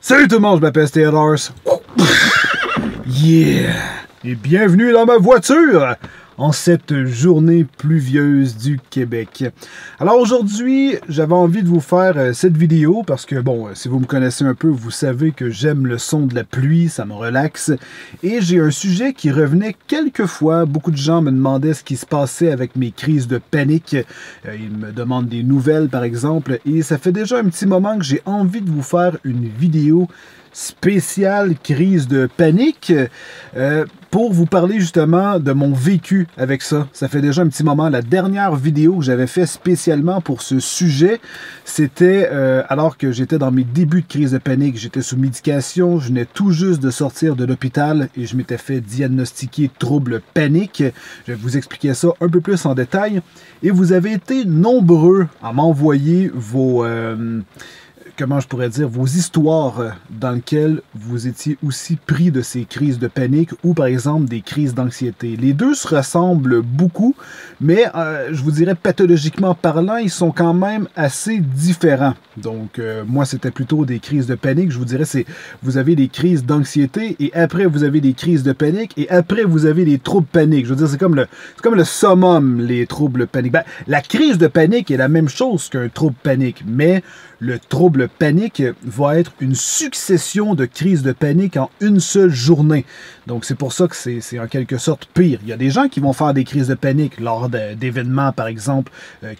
Salut tout le monde, je m'appelle Steelers. Yeah! Et bienvenue dans ma voiture en cette journée pluvieuse du Québec. Alors aujourd'hui, j'avais envie de vous faire cette vidéo parce que, bon, si vous me connaissez un peu, vous savez que j'aime le son de la pluie, ça me relaxe. Et j'ai un sujet qui revenait quelques fois. Beaucoup de gens me demandaient ce qui se passait avec mes crises de panique. Ils me demandent des nouvelles, par exemple. Et ça fait déjà un petit moment que j'ai envie de vous faire une vidéo spéciale crise de panique pour vous parler justement de mon vécu avec ça. Ça fait déjà un petit moment. La dernière vidéo que j'avais fait spécialement pour ce sujet, c'était alors que j'étais dans mes débuts de crise de panique. J'étais sous médication, je venais tout juste de sortir de l'hôpital et je m'étais fait diagnostiquer trouble panique. Je vais vous expliquer ça un peu plus en détail. Et vous avez été nombreux à m'envoyer vos... comment je pourrais dire, vos histoires dans lesquelles vous étiez aussi pris de ces crises de panique ou par exemple des crises d'anxiété. Les deux se ressemblent beaucoup, mais je vous dirais pathologiquement parlant, ils sont quand même assez différents. Donc moi c'était plutôt des crises de panique, je vous dirais c'est vous avez des crises d'anxiété et après vous avez des crises de panique et après vous avez des troubles paniques. Je veux dire c'est comme le summum les troubles paniques. Ben, la crise de panique est la même chose qu'un trouble panique, mais le trouble panique va être une succession de crises de panique en une seule journée. Donc c'est pour ça que c'est en quelque sorte pire. Il y a des gens qui vont faire des crises de panique lors d'événements, par exemple,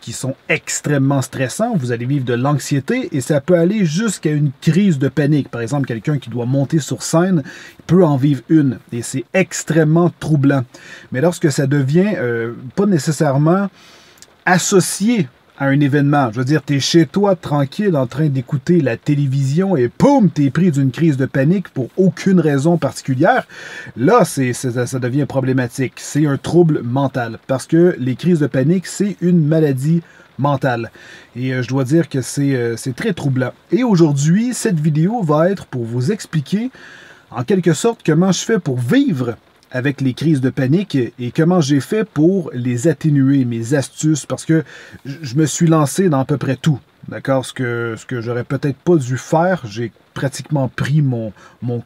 qui sont extrêmement stressants. Vous allez vivre de l'anxiété et ça peut aller jusqu'à une crise de panique. Par exemple, quelqu'un qui doit monter sur scène peut en vivre une et c'est extrêmement troublant. Mais lorsque ça devient pas nécessairement associé à un événement. Je veux dire, t'es chez toi, tranquille, en train d'écouter la télévision et poum, t'es pris d'une crise de panique pour aucune raison particulière. Là, ça devient problématique. C'est un trouble mental. Parce que les crises de panique, c'est une maladie mentale. Et je dois dire que c'est très troublant. Et aujourd'hui, cette vidéo va être pour vous expliquer, en quelque sorte, comment je fais pour vivre avec les crises de panique et comment j'ai fait pour les atténuer, mes astuces, parce que je me suis lancé dans à peu près tout. D'accord? Ce que j'aurais peut-être pas dû faire, j'ai pratiquement pris mon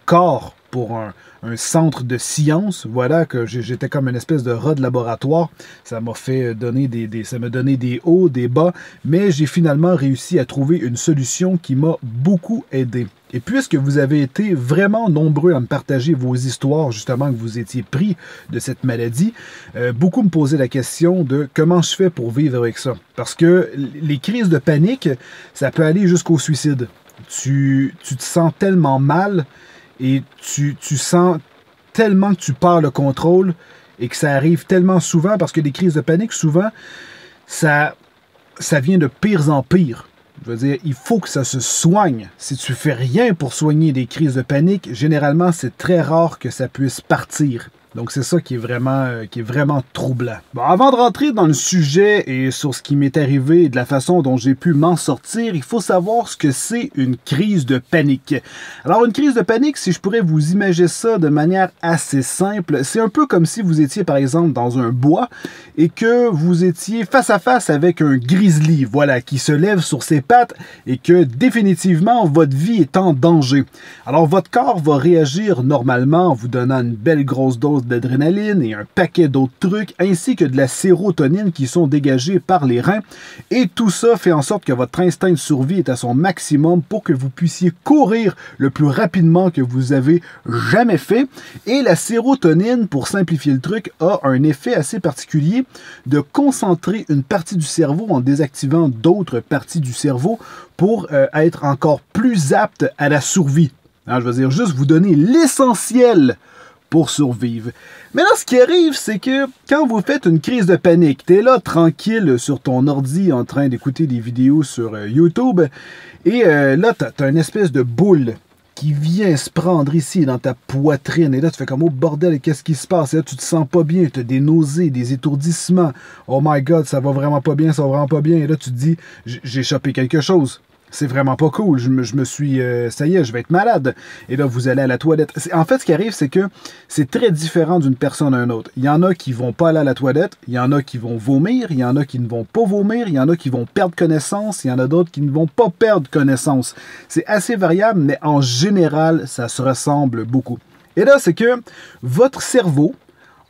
corps pour un centre de science. Voilà, que j'étais comme une espèce de rat de laboratoire. Ça m'a fait donner ça m'a donné des hauts, des bas, mais j'ai finalement réussi à trouver une solution qui m'a beaucoup aidé. Et puisque vous avez été vraiment nombreux à me partager vos histoires, justement, que vous étiez pris de cette maladie, beaucoup me posaient la question de comment je fais pour vivre avec ça. Parce que les crises de panique, ça peut aller jusqu'au suicide. Tu te sens tellement mal et tu sens tellement que tu perds le contrôle et que ça arrive tellement souvent, parce que les crises de panique, souvent, ça vient de pire en pire. Je veux dire, il faut que ça se soigne. Si tu fais rien pour soigner des crises de panique, généralement, c'est très rare que ça puisse partir. Donc c'est ça qui est vraiment troublant. Bon, avant de rentrer dans le sujet et sur ce qui m'est arrivé et de la façon dont j'ai pu m'en sortir, il faut savoir ce que c'est une crise de panique. Alors une crise de panique, si je pourrais vous imaginer ça de manière assez simple, c'est un peu comme si vous étiez par exemple dans un bois et que vous étiez face à face avec un grizzly, voilà, qui se lève sur ses pattes et que définitivement votre vie est en danger. Alors votre corps va réagir normalement en vous donnant une belle grosse dose d'adrénaline et un paquet d'autres trucs, ainsi que de la sérotonine qui sont dégagées par les reins. Et tout ça fait en sorte que votre instinct de survie est à son maximum pour que vous puissiez courir le plus rapidement que vous avez jamais fait. Et la sérotonine, pour simplifier le truc, a un effet assez particulier de concentrer une partie du cerveau en désactivant d'autres parties du cerveau pour être encore plus apte à la survie. Alors, je veux dire, juste vous donner l'essentiel pour survivre. Mais là, ce qui arrive, c'est que quand vous faites une crise de panique, t'es là tranquille sur ton ordi en train d'écouter des vidéos sur YouTube et là, t'as une espèce de boule qui vient se prendre ici dans ta poitrine et là, tu fais comme « Oh bordel, qu'est-ce qui se passe? » Et là, tu te sens pas bien, t'as des nausées, des étourdissements. « Oh my God, ça va vraiment pas bien, ça va vraiment pas bien. » Et là, tu te dis « J'ai chopé quelque chose. » c'est vraiment pas cool. Je me suis... ça y est, je vais être malade. Et là, vous allez à la toilette. En fait, ce qui arrive, c'est que c'est très différent d'une personne à une autre. Il y en a qui vont pas aller à la toilette. Il y en a qui vont vomir. Il y en a qui ne vont pas vomir. Il y en a qui vont perdre connaissance. Il y en a d'autres qui ne vont pas perdre connaissance. C'est assez variable, mais en général, ça se ressemble beaucoup. Et là, c'est que votre cerveau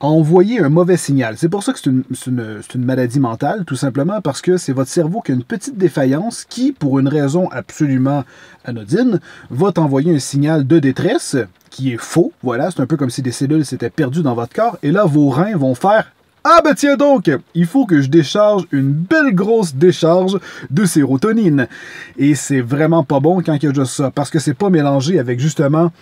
a envoyé un mauvais signal. C'est pour ça que c'est une maladie mentale, tout simplement parce que c'est votre cerveau qui a une petite défaillance qui, pour une raison absolument anodine, va t'envoyer un signal de détresse qui est faux. Voilà, c'est un peu comme si des cellules s'étaient perdues dans votre corps. Et là, vos reins vont faire « Ah ben tiens donc, il faut que je décharge une belle grosse décharge de sérotonine. » Et c'est vraiment pas bon quand il y a juste ça, parce que c'est pas mélangé avec justement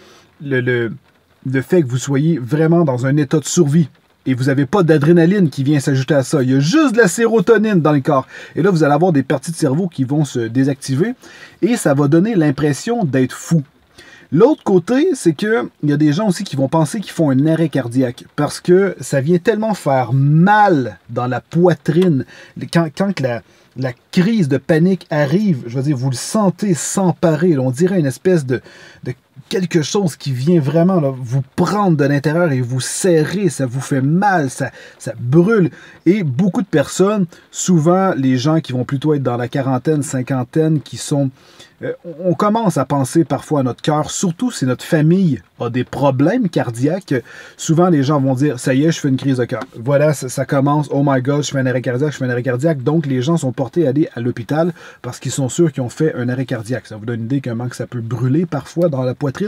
le fait que vous soyez vraiment dans un état de survie et vous n'avez pas d'adrénaline qui vient s'ajouter à ça. Il y a juste de la sérotonine dans le corps. Et là, vous allez avoir des parties de cerveau qui vont se désactiver et ça va donner l'impression d'être fou. L'autre côté, c'est qu'il y a des gens aussi qui vont penser qu'ils font un arrêt cardiaque parce que ça vient tellement faire mal dans la poitrine. Quand la crise de panique arrive, je veux dire, vous le sentez s'emparer. On dirait une espèce de quelque chose qui vient vraiment là, vous prendre de l'intérieur et vous serrer, ça vous fait mal, ça brûle. Et beaucoup de personnes, souvent les gens qui vont plutôt être dans la quarantaine, cinquantaine, qui sont... on commence à penser parfois à notre cœur, surtout si notre famille a des problèmes cardiaques. Souvent les gens vont dire, ça y est, je fais une crise de cœur. Voilà, ça commence, oh my god, je fais un arrêt cardiaque, je fais un arrêt cardiaque. Donc les gens sont portés à aller à l'hôpital parce qu'ils sont sûrs qu'ils ont fait un arrêt cardiaque. Ça vous donne une idée comment que ça peut brûler parfois dans la poitrine.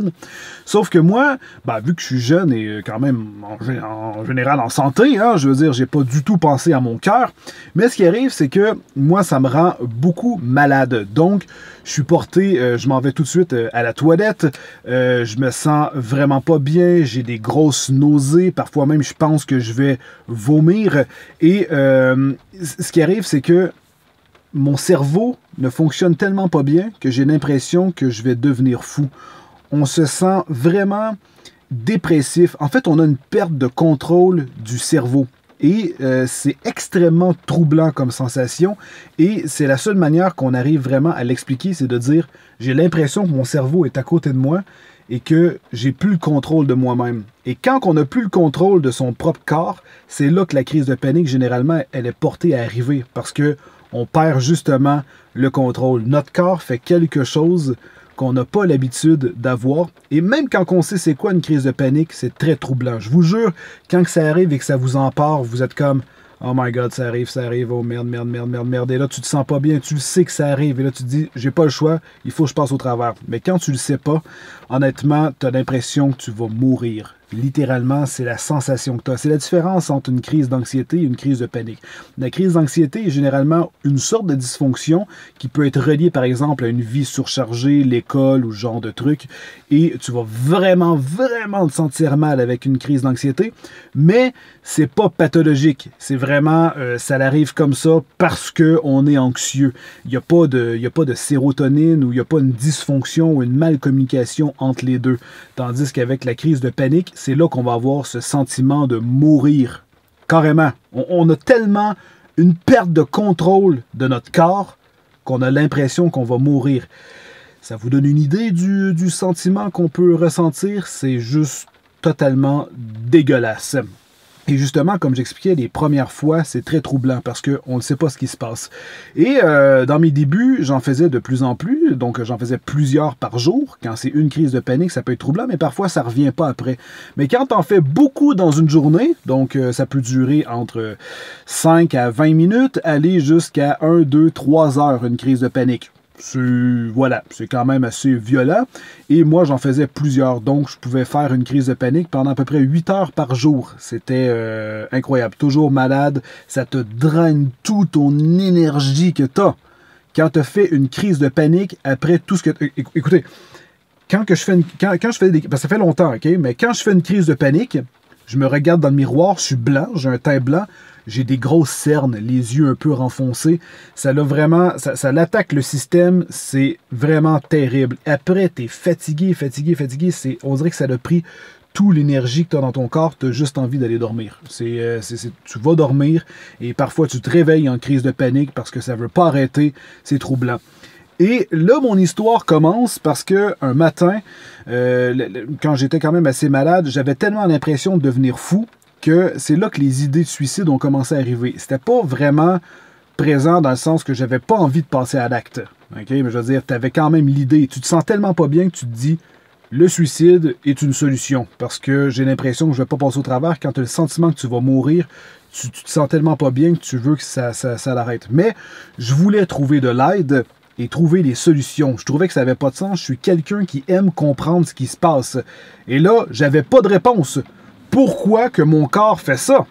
Sauf que moi, vu que je suis jeune et quand même en général en santé, hein, je veux dire, j'ai pas du tout pensé à mon cœur. Mais ce qui arrive, c'est que moi, ça me rend beaucoup malade. Donc, je suis porté, je m'en vais tout de suite à la toilette. Je me sens vraiment pas bien. J'ai des grosses nausées. Parfois même, je pense que je vais vomir. Et ce qui arrive, c'est que mon cerveau ne fonctionne tellement pas bien que j'ai l'impression que je vais devenir fou. On se sent vraiment dépressif. En fait, on a une perte de contrôle du cerveau. Et c'est extrêmement troublant comme sensation. Et c'est la seule manière qu'on arrive vraiment à l'expliquer, c'est de dire, j'ai l'impression que mon cerveau est à côté de moi et que j'ai plus le contrôle de moi-même. Et quand on n'a plus le contrôle de son propre corps, c'est là que la crise de panique, généralement, elle est portée à arriver. Parce que on perd justement le contrôle. Notre corps fait quelque chose qu'on n'a pas l'habitude d'avoir. Et même quand on sait c'est quoi une crise de panique, c'est très troublant. Je vous jure, quand ça arrive et que ça vous empare, vous êtes comme « Oh my God, ça arrive, oh merde, merde, merde, merde, merde. » Et là, tu te sens pas bien, tu le sais que ça arrive. Et là, tu te dis « J'ai pas le choix, il faut que je passe au travers. » Mais quand tu le sais pas, honnêtement, tu as l'impression que tu vas mourir. Littéralement, c'est la sensation que tu as. C'est la différence entre une crise d'anxiété et une crise de panique. La crise d'anxiété est généralement une sorte de dysfonction qui peut être reliée, par exemple, à une vie surchargée, l'école ou ce genre de truc. Et tu vas vraiment, vraiment te sentir mal avec une crise d'anxiété. Mais c'est pas pathologique. C'est vraiment, ça arrive comme ça parce qu'on est anxieux. Il n'y a pas de sérotonine ou il n'y a pas une dysfonction ou une malcommunication entre les deux. Tandis qu'avec la crise de panique, c'est là qu'on va avoir ce sentiment de mourir. Carrément. On a tellement une perte de contrôle de notre corps qu'on a l'impression qu'on va mourir. Ça vous donne une idée du sentiment qu'on peut ressentir? C'est juste totalement dégueulasse. Et justement, comme j'expliquais, les premières fois, c'est très troublant parce qu'on ne sait pas ce qui se passe. Et dans mes débuts, j'en faisais de plus en plus, donc j'en faisais plusieurs par jour. Quand c'est une crise de panique, ça peut être troublant, mais parfois ça ne revient pas après. Mais quand t'en fais beaucoup dans une journée, donc ça peut durer entre 5 à 20 minutes, aller jusqu'à 1, 2, 3 heures, une crise de panique. Voilà, c'est quand même assez violent. Et moi, j'en faisais plusieurs. Donc, je pouvais faire une crise de panique pendant à peu près 8 heures par jour. C'était incroyable. Toujours malade. Ça te draine toute ton énergie que tu as. Quand tu as fait une crise de panique, après tout ce que... Écoutez, quand je fais parce que ça fait longtemps, OK? Mais quand je fais une crise de panique, je me regarde dans le miroir, je suis blanc, j'ai un teint blanc, j'ai des grosses cernes, les yeux un peu renfoncés. Ça l'attaque le système, c'est vraiment terrible. Après, t'es fatigué. On dirait que ça a pris toute l'énergie que tu as dans ton corps, tu as juste envie d'aller dormir. Tu vas dormir et parfois tu te réveilles en crise de panique parce que ça ne veut pas arrêter, c'est troublant. Et là, mon histoire commence parce que un matin, quand j'étais quand même assez malade, j'avais tellement l'impression de devenir fou que c'est là que les idées de suicide ont commencé à arriver. C'était pas vraiment présent dans le sens que j'avais pas envie de passer à l'acte. Okay? Mais je veux dire, tu avais quand même l'idée. Tu te sens tellement pas bien que tu te dis le suicide est une solution. Parce que j'ai l'impression que je vais pas passer au travers. Quand tu as le sentiment que tu vas mourir, tu te sens tellement pas bien que tu veux que ça l'arrête. Mais je voulais trouver de l'aide et trouver des solutions. Je trouvais que ça n'avait pas de sens. Je suis quelqu'un qui aime comprendre ce qui se passe. Et là, j'avais pas de réponse. Pourquoi que mon corps fait ça?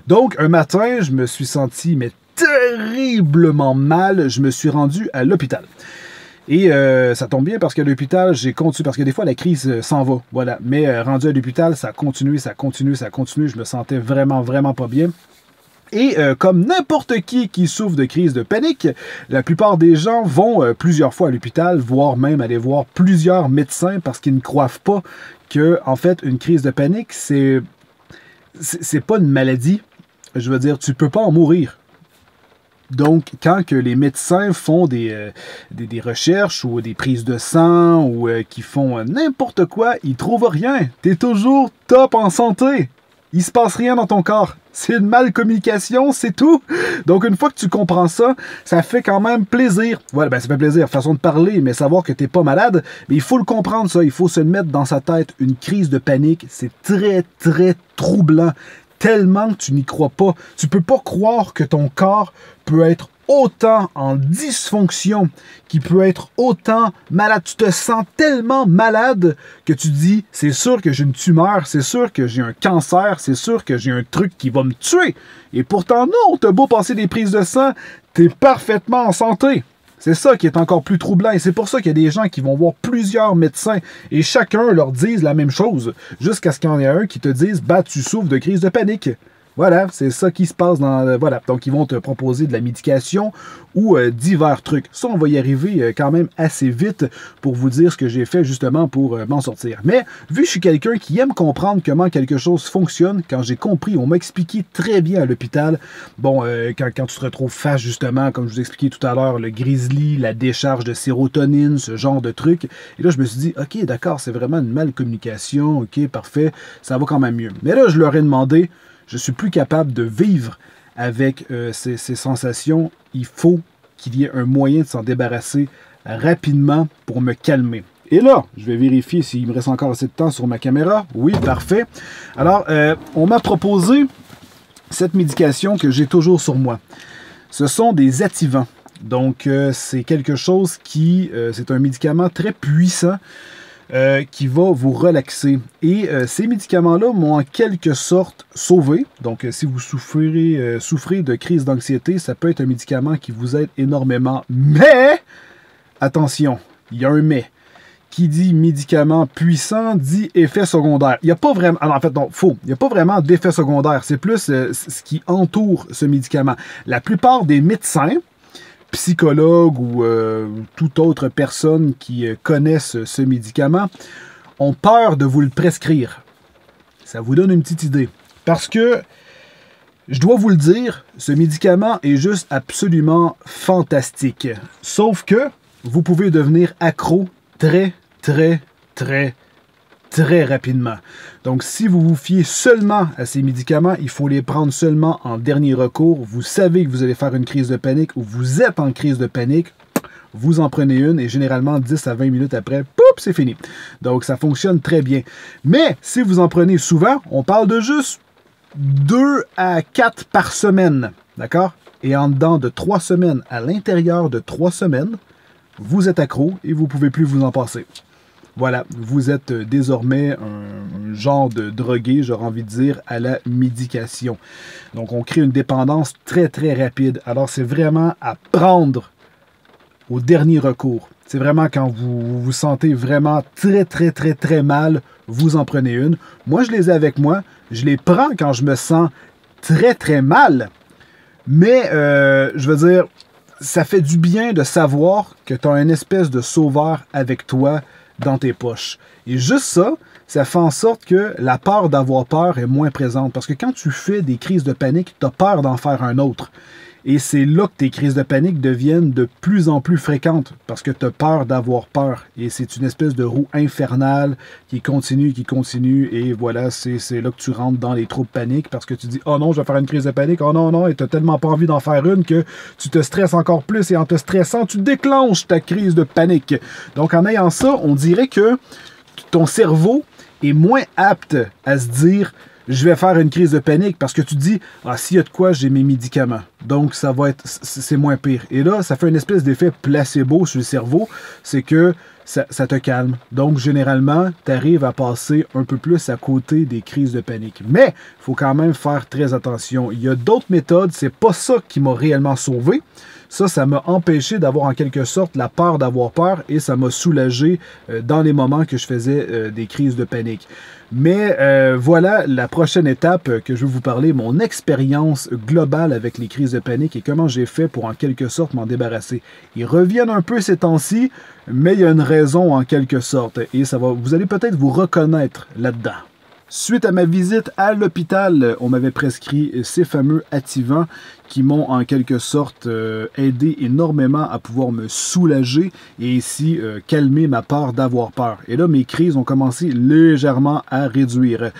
Donc, un matin, je me suis senti terriblement mal. Je me suis rendu à l'hôpital. Et ça tombe bien parce qu'à l'hôpital, j'ai continué. Parce que des fois, la crise s'en va. Voilà. Mais rendu à l'hôpital, ça a continué, ça a continué, ça a continué. Je me sentais vraiment, vraiment pas bien. Et comme n'importe qui souffre de crise de panique, la plupart des gens vont plusieurs fois à l'hôpital, voire même aller voir plusieurs médecins parce qu'ils ne croient pas que, en fait, une crise de panique, c'est pas une maladie. Je veux dire, tu peux pas en mourir. Donc, quand que les médecins font des recherches ou des prises de sang ou qui font n'importe quoi, ils trouvent rien. T'es toujours top en santé. Il se passe rien dans ton corps. C'est une malcommunication, c'est tout. Donc, une fois que tu comprends ça, ça fait quand même plaisir. Voilà, ben ça fait plaisir, façon de parler, mais savoir que t'es pas malade, mais il faut le comprendre, ça. Il faut se le mettre dans sa tête. Une crise de panique, c'est très, très troublant. Tellement que tu n'y crois pas. Tu peux pas croire que ton corps peut être autant en dysfonction, qui peut être autant malade. Tu te sens tellement malade que tu dis, c'est sûr que j'ai une tumeur, c'est sûr que j'ai un cancer, c'est sûr que j'ai un truc qui va me tuer. Et pourtant, non, t'as beau passer des prises de sang, t'es parfaitement en santé. C'est ça qui est encore plus troublant et c'est pour ça qu'il y a des gens qui vont voir plusieurs médecins et chacun leur dise la même chose jusqu'à ce qu'il y en ait un qui te dise « bah tu souffres de crise de panique ». Voilà, c'est ça qui se passe dans... voilà, donc ils vont te proposer de la médication ou divers trucs. Ça, on va y arriver quand même assez vite pour vous dire ce que j'ai fait justement pour m'en sortir. Mais vu que je suis quelqu'un qui aime comprendre comment quelque chose fonctionne, quand j'ai compris, on m'a expliqué très bien à l'hôpital, bon, quand tu te retrouves face justement, comme je vous expliquais tout à l'heure, le grizzly, la décharge de sérotonine, ce genre de trucs. Et là, je me suis dit, ok, d'accord, c'est vraiment une malcommunication, ok, parfait, ça va quand même mieux. Mais là, je leur ai demandé, je suis plus capable de vivre avec ces sensations. Il faut qu'il y ait un moyen de s'en débarrasser rapidement pour me calmer. Et là, je vais vérifier s'il me reste encore assez de temps sur ma caméra. Oui, parfait. Alors, on m'a proposé cette médication que j'ai toujours sur moi. Ce sont des activants. Donc, c'est quelque chose qui... c'est un médicament très puissant. Qui va vous relaxer. Et ces médicaments-là m'ont en quelque sorte sauvé. Donc, si vous souffrez de crise d'anxiété, ça peut être un médicament qui vous aide énormément. Mais, attention, il y a un mais. Qui dit médicament puissant, dit effet secondaire. Il n'y a pas vraiment... Alors, en fait, non, faux. Il n'y a pas vraiment d'effet secondaire. C'est plus ce qui entoure ce médicament. La plupart des médecins, psychologues ou toute autre personne qui connaissent ce médicament ont peur de vous le prescrire. Ça vous donne une petite idée. Parce que, je dois vous le dire, ce médicament est juste absolument fantastique. Sauf que vous pouvez devenir accro très, très, très, très rapidement. Donc, si vous vous fiez seulement à ces médicaments, il faut les prendre seulement en dernier recours. Vous savez que vous allez faire une crise de panique ou vous êtes en crise de panique, vous en prenez une et généralement 10 à 20 minutes après, poup, c'est fini. Donc, ça fonctionne très bien. Mais, si vous en prenez souvent, on parle de juste 2 à 4 par semaine. D'accord? Et en dedans de 3 semaines, à l'intérieur de 3 semaines, vous êtes accro et vous ne pouvez plus vous en passer. Voilà, vous êtes désormais un genre de drogué, j'aurais envie de dire, à la médication. Donc, on crée une dépendance très, très rapide. Alors, c'est vraiment à prendre au dernier recours. C'est vraiment quand vous vous sentez vraiment très, très, très, très mal, vous en prenez une. Moi, je les ai avec moi. Je les prends quand je me sens très, très mal. Mais, je veux dire, ça fait du bien de savoir que tu as une espèce de sauveur avec toi dans tes poches. Et juste ça, ça fait en sorte que la peur d'avoir peur est moins présente. Parce que quand tu fais des crises de panique, tu as peur d'en faire un autre. Et c'est là que tes crises de panique deviennent de plus en plus fréquentes parce que tu as peur d'avoir peur. Et c'est une espèce de roue infernale qui continue, et voilà, c'est là que tu rentres dans les troubles paniques parce que tu dis « Oh non, je vais faire une crise de panique, oh non, non », et tu n'as tellement pas envie d'en faire une que tu te stresses encore plus et en te stressant, tu déclenches ta crise de panique. Donc en ayant ça, on dirait que ton cerveau est moins apte à se dire je vais faire une crise de panique parce que tu dis ah, s'il y a de quoi, j'ai mes médicaments. Donc ça va être c'est moins pire. Et là, ça fait une espèce d'effet placebo sur le cerveau, c'est que ça te calme. Donc généralement, tu arrives à passer un peu plus à côté des crises de panique. Mais il faut quand même faire très attention. Il y a d'autres méthodes, c'est pas ça qui m'a réellement sauvé. Ça m'a empêché d'avoir en quelque sorte la peur d'avoir peur et ça m'a soulagé dans les moments que je faisais des crises de panique. Mais voilà la prochaine étape que je vais vous parler, mon expérience globale avec les crises de panique et comment j'ai fait pour en quelque sorte m'en débarrasser. Ils reviennent un peu ces temps-ci, mais il y a une raison en quelque sorte et vous allez peut-être vous reconnaître là-dedans. Suite à ma visite à l'hôpital, on m'avait prescrit ces fameux Ativan qui m'ont en quelque sorte aidé énormément à pouvoir me soulager et ainsi calmer ma peur d'avoir peur. Et là, mes crises ont commencé légèrement à réduire.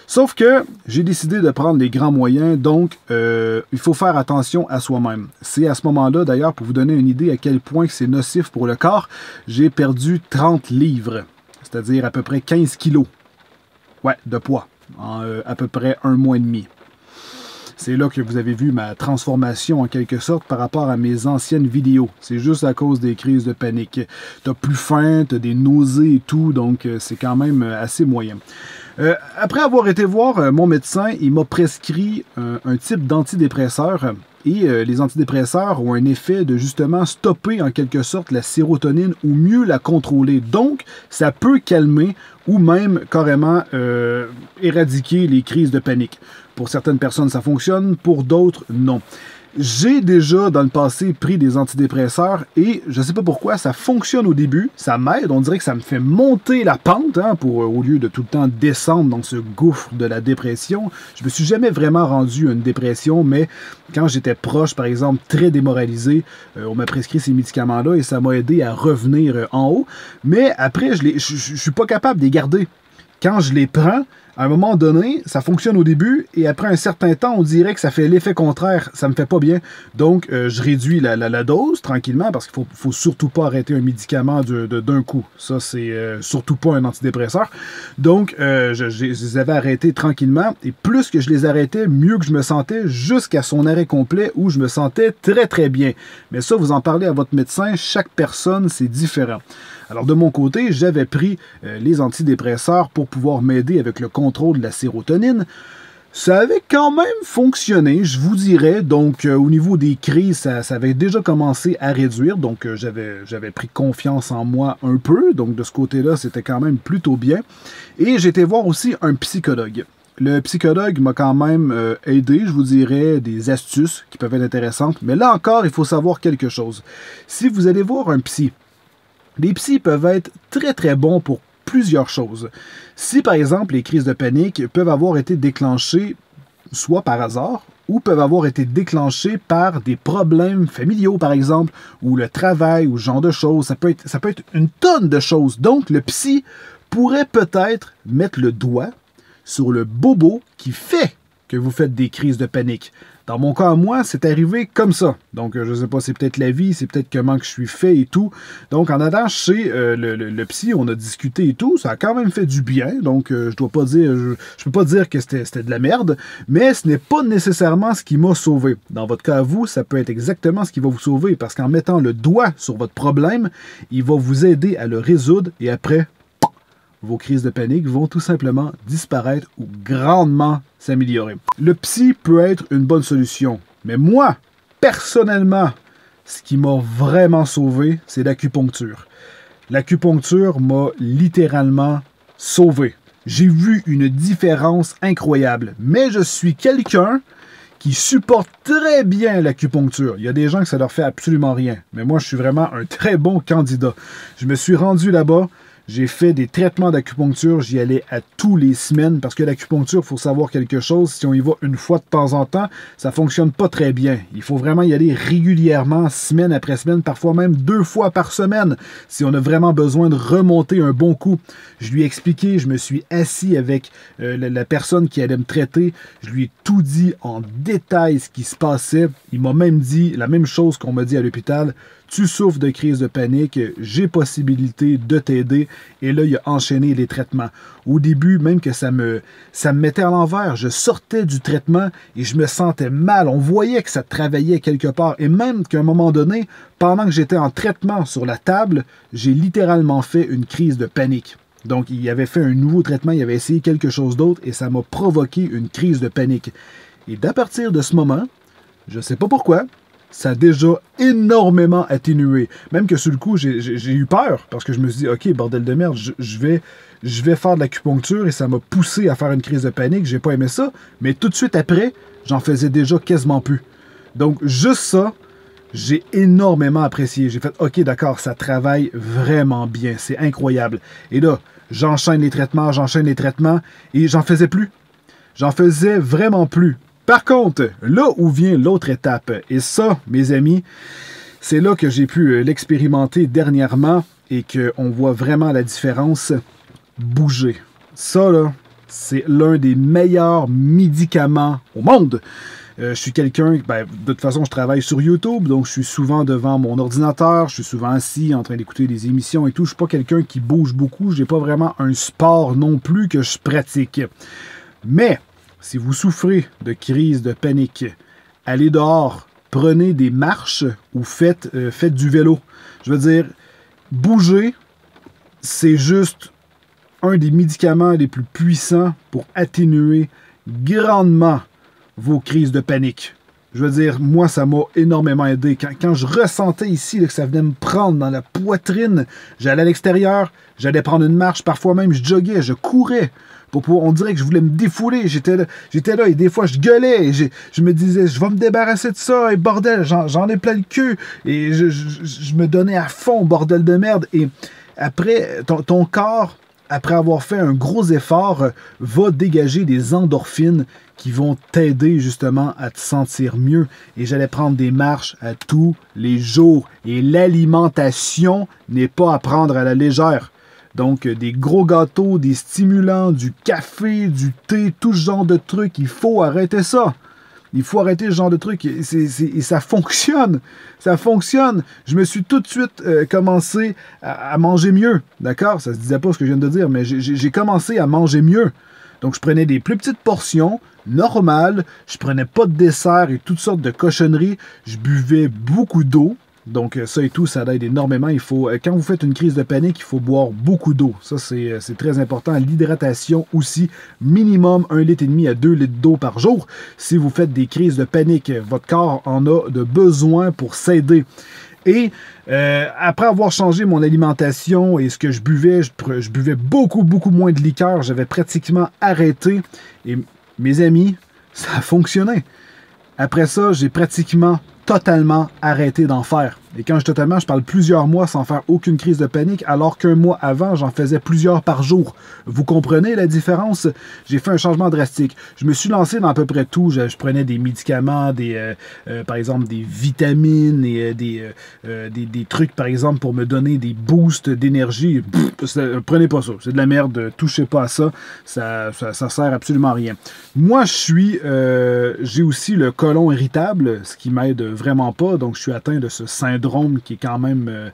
Sauf que j'ai décidé de prendre les grands moyens, donc il faut faire attention à soi-même. C'est à ce moment-là, d'ailleurs, pour vous donner une idée à quel point c'est nocif pour le corps, j'ai perdu 30 livres, c'est-à-dire à peu près 15 kilos. Ouais, de poids, en à peu près 1 mois et demi. C'est là que vous avez vu ma transformation en quelque sorte par rapport à mes anciennes vidéos. C'est juste à cause des crises de panique. T'as plus faim, t'as des nausées et tout, donc c'est quand même assez moyen. Après avoir été voir mon médecin, il m'a prescrit un type d'antidépresseur. Et les antidépresseurs ont un effet de justement stopper en quelque sorte la sérotonine ou mieux la contrôler. Donc, ça peut calmer ou même carrément éradiquer les crises de panique. Pour certaines personnes, ça fonctionne, pour d'autres, non. J'ai déjà, dans le passé, pris des antidépresseurs et je ne sais pas pourquoi, ça fonctionne au début, ça m'aide, on dirait que ça me fait monter la pente, hein, au lieu de tout le temps descendre dans ce gouffre de la dépression. Je me suis jamais vraiment rendu à une dépression, mais quand j'étais proche, par exemple, très démoralisé, on m'a prescrit ces médicaments-là et ça m'a aidé à revenir en haut. Mais après, je suis pas capable de les garder. Quand je les prends, à un moment donné, ça fonctionne au début et après un certain temps, on dirait que ça fait l'effet contraire. Ça me fait pas bien. Donc, je réduis la dose tranquillement parce qu'il faut surtout pas arrêter un médicament d'un coup. Ça, c'est surtout pas un antidépresseur. Donc, je les avais arrêtés tranquillement et plus que je les arrêtais, mieux que je me sentais jusqu'à son arrêt complet où je me sentais très très bien. Mais ça, vous en parlez à votre médecin. Chaque personne, c'est différent. Alors, de mon côté, j'avais pris les antidépresseurs pour pouvoir m'aider avec le contrôle de la sérotonine. Ça avait quand même fonctionné, je vous dirais. Donc, au niveau des crises, ça avait déjà commencé à réduire. Donc, j'avais pris confiance en moi un peu. Donc, de ce côté-là, c'était quand même plutôt bien. Et j'ai été voir aussi un psychologue. Le psychologue m'a quand même aidé, je vous dirais, des astuces qui peuvent être intéressantes. Mais là encore, il faut savoir quelque chose. Si vous allez voir un psy, les psys peuvent être très très bons pour plusieurs choses. Si par exemple les crises de panique peuvent avoir été déclenchées soit par hasard ou peuvent avoir été déclenchées par des problèmes familiaux par exemple, ou le travail ou ce genre de choses, ça peut être une tonne de choses. Donc le psy pourrait peut-être mettre le doigt sur le bobo qui fait que vous faites des crises de panique. Dans mon cas, moi, c'est arrivé comme ça. Donc, je ne sais pas, c'est peut-être la vie, c'est peut-être comment que je suis fait et tout. Donc, en allant chez le psy, on a discuté et tout. Ça a quand même fait du bien. Donc, je peux pas dire que c'était de la merde, mais ce n'est pas nécessairement ce qui m'a sauvé. Dans votre cas à vous, ça peut être exactement ce qui va vous sauver parce qu'en mettant le doigt sur votre problème, il va vous aider à le résoudre et après, vos crises de panique vont tout simplement disparaître ou grandement s'améliorer. Le psy peut être une bonne solution, mais moi, personnellement, ce qui m'a vraiment sauvé, c'est l'acupuncture. L'acupuncture m'a littéralement sauvé. J'ai vu une différence incroyable, mais je suis quelqu'un qui supporte très bien l'acupuncture. Il y a des gens que ça leur fait absolument rien, mais moi, je suis vraiment un très bon candidat. Je me suis rendu là-bas. J'ai fait des traitements d'acupuncture, j'y allais à tous les semaines parce que l'acupuncture, il faut savoir quelque chose, si on y va une fois de temps en temps, ça fonctionne pas très bien. Il faut vraiment y aller régulièrement, semaine après semaine, parfois même 2 fois par semaine, si on a vraiment besoin de remonter un bon coup. Je lui ai expliqué, je me suis assis avec la personne qui allait me traiter, je lui ai tout dit en détail ce qui se passait. Il m'a même dit la même chose qu'on m'a dit à l'hôpital. Tu souffres de crise de panique, j'ai possibilité de t'aider. Et là, il a enchaîné les traitements. Au début, même que ça me mettait à l'envers. Je sortais du traitement et je me sentais mal. On voyait que ça travaillait quelque part. Et même qu'à un moment donné, pendant que j'étais en traitement sur la table, j'ai littéralement fait une crise de panique. Donc, il avait fait un nouveau traitement, il avait essayé quelque chose d'autre et ça m'a provoqué une crise de panique. Et d'à partir de ce moment, je ne sais pas pourquoi, ça a déjà énormément atténué. Même que sur le coup, j'ai eu peur parce que je me suis dit, OK, bordel de merde, je vais faire de l'acupuncture et ça m'a poussé à faire une crise de panique. J'ai pas aimé ça. Mais tout de suite après, j'en faisais déjà quasiment plus. Donc, juste ça, j'ai énormément apprécié. J'ai fait, OK, d'accord, ça travaille vraiment bien. C'est incroyable. Et là, j'enchaîne les traitements et j'en faisais plus. J'en faisais vraiment plus. Par contre, là où vient l'autre étape, et ça, mes amis, c'est là que j'ai pu l'expérimenter dernièrement et qu'on voit vraiment la différence, bouger. Ça, là, c'est l'un des meilleurs médicaments au monde. Je suis quelqu'un, de toute façon, je travaille sur YouTube, donc je suis souvent devant mon ordinateur, je suis souvent assis en train d'écouter des émissions et tout. Je suis pas quelqu'un qui bouge beaucoup, j'ai pas vraiment un sport non plus que je pratique. Mais si vous souffrez de crise de panique, allez dehors, prenez des marches ou faites du vélo. Je veux dire, bouger, c'est juste un des médicaments les plus puissants pour atténuer grandement vos crises de panique. Je veux dire, moi, ça m'a énormément aidé. Quand je ressentais ici là, que ça venait me prendre dans la poitrine, j'allais à l'extérieur, j'allais prendre une marche, parfois même je joguais, je courais. On dirait que je voulais me défouler. J'étais là et des fois je gueulais. Et je me disais, je vais me débarrasser de ça. Et bordel, j'en ai plein le cul. Et je me donnais à fond, bordel de merde. Et après, ton corps, après avoir fait un gros effort, va dégager des endorphines qui vont t'aider justement à te sentir mieux. Et j'allais prendre des marches à tous les jours. Et l'alimentation n'est pas à prendre à la légère. Donc, des gros gâteaux, des stimulants, du café, du thé, tout ce genre de trucs. Il faut arrêter ça. Il faut arrêter ce genre de trucs. Et ça fonctionne. Ça fonctionne. Je me suis tout de suite commencé à manger mieux. D'accord? Ça se disait pas ce que je viens de dire, mais j'ai commencé à manger mieux. Donc, je prenais des plus petites portions, normales. Je prenais pas de dessert et toutes sortes de cochonneries. Je buvais beaucoup d'eau. Donc, ça et tout, ça aide énormément. Il faut, quand vous faites une crise de panique, il faut boire beaucoup d'eau. Ça, c'est très important. L'hydratation aussi, minimum 1,5 litre à 2 litres d'eau par jour. Si vous faites des crises de panique, votre corps en a de besoin pour s'aider. Et après avoir changé mon alimentation et ce que je buvais, je buvais beaucoup moins de liqueur. J'avais pratiquement arrêté. Et mes amis, ça a fonctionné. Après ça, j'ai pratiquement totalement arrêté d'en faire. Et quand je totalement, je parle plusieurs mois sans faire aucune crise de panique, alors qu'un mois avant, j'en faisais plusieurs par jour. Vous comprenez la différence? J'ai fait un changement drastique. Je me suis lancé dans à peu près tout. Je prenais des médicaments, par exemple des vitamines et des trucs, par exemple, pour me donner des boosts d'énergie. Prenez pas ça. C'est de la merde. Touchez pas à ça. Ça sert absolument à rien. Moi, j'ai aussi le côlon irritable, ce qui m'aide vraiment pas. Donc, je suis atteint de ce syndrome qui est quand même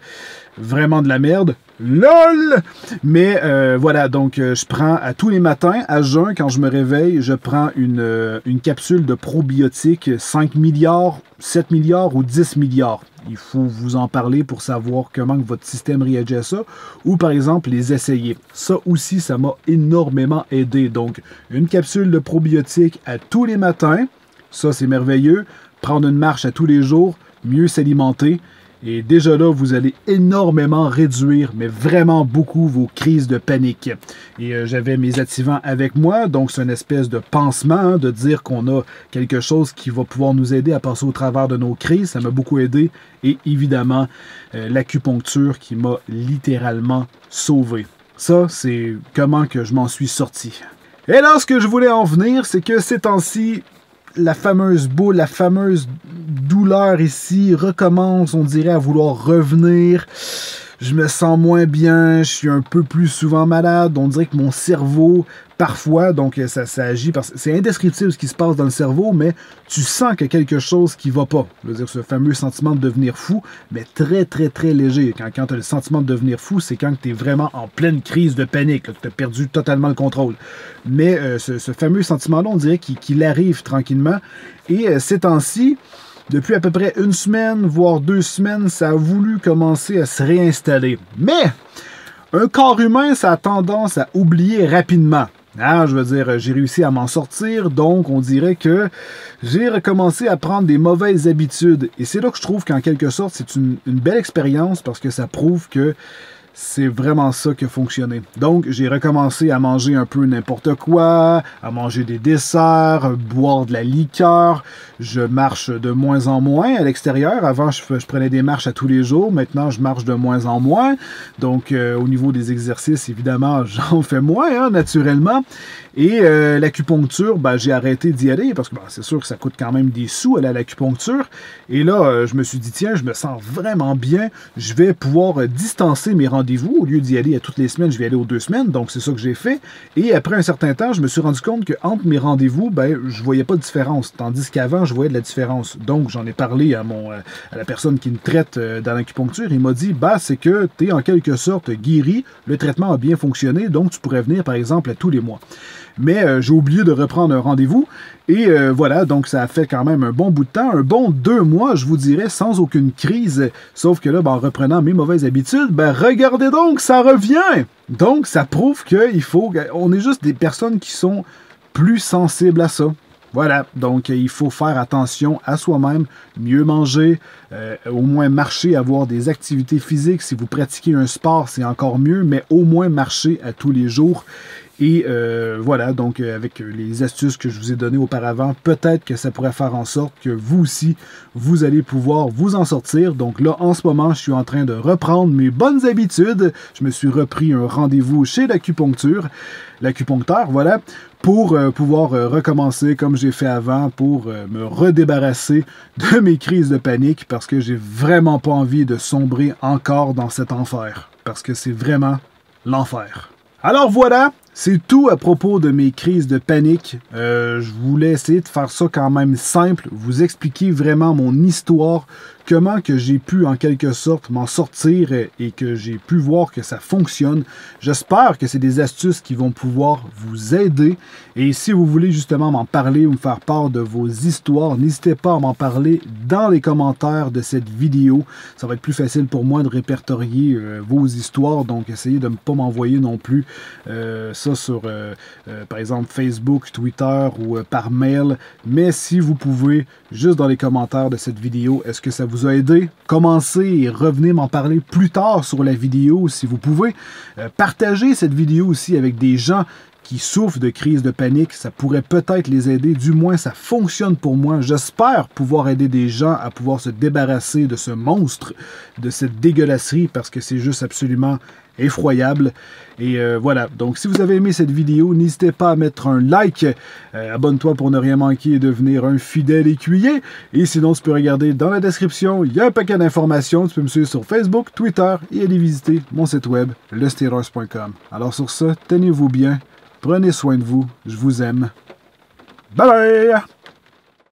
vraiment de la merde. LOL! Mais voilà, donc je prends à tous les matins, à jeun, quand je me réveille, je prends une capsule de probiotiques, 5 milliards, 7 milliards ou 10 milliards. Il faut vous en parler pour savoir comment votre système réagit à ça, ou par exemple les essayer. Ça aussi, ça m'a énormément aidé. Donc, une capsule de probiotiques à tous les matins, ça c'est merveilleux. Prendre une marche à tous les jours, mieux s'alimenter. Et déjà là, vous allez énormément réduire, mais vraiment beaucoup, vos crises de panique. Et j'avais mes activants avec moi, donc c'est une espèce de pansement, hein, de dire qu'on a quelque chose qui va pouvoir nous aider à passer au travers de nos crises. Ça m'a beaucoup aidé. Et évidemment, l'acupuncture qui m'a littéralement sauvé. Ça, c'est comment que je m'en suis sorti. Et là, ce que je voulais en venir, c'est que ces temps-ci, la fameuse boule, la fameuse douleur ici recommence, on dirait, à vouloir revenir. Je me sens moins bien, je suis un peu plus souvent malade. On dirait que mon cerveau, parfois, donc ça agit, parce que c'est indescriptible ce qui se passe dans le cerveau, mais tu sens qu'il y a quelque chose qui va pas. Je veux dire, ce fameux sentiment de devenir fou, mais très, très, très léger. Quand tu as le sentiment de devenir fou, c'est quand tu es vraiment en pleine crise de panique, que tu as perdu totalement le contrôle. Mais ce fameux sentiment-là, on dirait qu'il arrive tranquillement. Et ces temps-ci, depuis à peu près 1 semaine, voire 2 semaines, ça a voulu commencer à se réinstaller. Mais un corps humain, ça a tendance à oublier rapidement. Ah, je veux dire, j'ai réussi à m'en sortir, donc on dirait que j'ai recommencé à prendre des mauvaises habitudes. Et c'est là que je trouve qu'en quelque sorte, c'est une belle expérience parce que ça prouve que c'est vraiment ça qui a fonctionné. Donc, j'ai recommencé à manger un peu n'importe quoi, à manger des desserts, boire de la liqueur. Je marche de moins en moins à l'extérieur. Avant, je prenais des marches à tous les jours. Maintenant, je marche de moins en moins. Donc, au niveau des exercices, évidemment, j'en fais moins, hein, naturellement. Et l'acupuncture, ben, j'ai arrêté d'y aller parce que c'est sûr que ça coûte quand même des sous aller à l'acupuncture. Et là, je me suis dit, tiens, je me sens vraiment bien. Je vais pouvoir distancer mes rendez-vous. Au lieu d'y aller à toutes les semaines, je vais aller aux 2 semaines. Donc, c'est ça que j'ai fait. Et après un certain temps, je me suis rendu compte qu'entre mes rendez-vous, ben, je voyais pas de différence. Tandis qu'avant, je voyais de la différence. Donc, j'en ai parlé à la personne qui me traite dans l'acupuncture. Il m'a dit, bah, c'est que tu es en quelque sorte guéri. Le traitement a bien fonctionné. Donc, tu pourrais venir, par exemple, à tous les mois. Mais j'ai oublié de reprendre un rendez-vous. Et voilà, donc ça a fait quand même un bon bout de temps, un bon 2 mois, je vous dirais, sans aucune crise. Sauf que là, ben, en reprenant mes mauvaises habitudes, ben regardez donc, ça revient! Donc, ça prouve qu'il faut... On est juste des personnes qui sont plus sensibles à ça. Voilà, donc il faut faire attention à soi-même, mieux manger, au moins marcher, avoir des activités physiques. Si vous pratiquez un sport, c'est encore mieux, mais au moins marcher à tous les jours. Et voilà, donc avec les astuces que je vous ai données auparavant, peut-être que ça pourrait faire en sorte que vous aussi, vous allez pouvoir vous en sortir. Donc là, en ce moment, je suis en train de reprendre mes bonnes habitudes. Je me suis repris un rendez-vous chez l'acupuncteur, voilà, pour pouvoir recommencer comme j'ai fait avant, pour me redébarrasser de mes crises de panique, parce que j'ai vraiment pas envie de sombrer encore dans cet enfer, parce que c'est vraiment l'enfer. Alors voilà, c'est tout à propos de mes crises de panique. Je voulais essayer de faire ça quand même simple, vous expliquer vraiment mon histoire, comment que j'ai pu en quelque sorte m'en sortir et que j'ai pu voir que ça fonctionne. J'espère que c'est des astuces qui vont pouvoir vous aider. Et si vous voulez justement m'en parler ou me faire part de vos histoires, n'hésitez pas à m'en parler dans les commentaires de cette vidéo. Ça va être plus facile pour moi de répertorier vos histoires, donc essayez de ne pas m'envoyer non plus ça sur, par exemple, Facebook, Twitter ou par mail. Mais si vous pouvez, juste dans les commentaires de cette vidéo, est-ce que ça vous a aidé? Commencez et revenez m'en parler plus tard sur la vidéo si vous pouvez. Partagez cette vidéo aussi avec des gens qui souffrent de crise de panique, ça pourrait peut-être les aider, du moins ça fonctionne pour moi. J'espère pouvoir aider des gens à pouvoir se débarrasser de ce monstre, de cette dégueulasserie, parce que c'est juste absolument effroyable. Et voilà, donc si vous avez aimé cette vidéo, n'hésitez pas à mettre un like, abonne-toi pour ne rien manquer et devenir un fidèle écuyer. Et sinon, tu peux regarder dans la description, il y a un paquet d'informations. Tu peux me suivre sur Facebook, Twitter et aller visiter mon site web, lesteros.com. Alors sur ce, tenez-vous bien. Prenez soin de vous, je vous aime. Bye bye!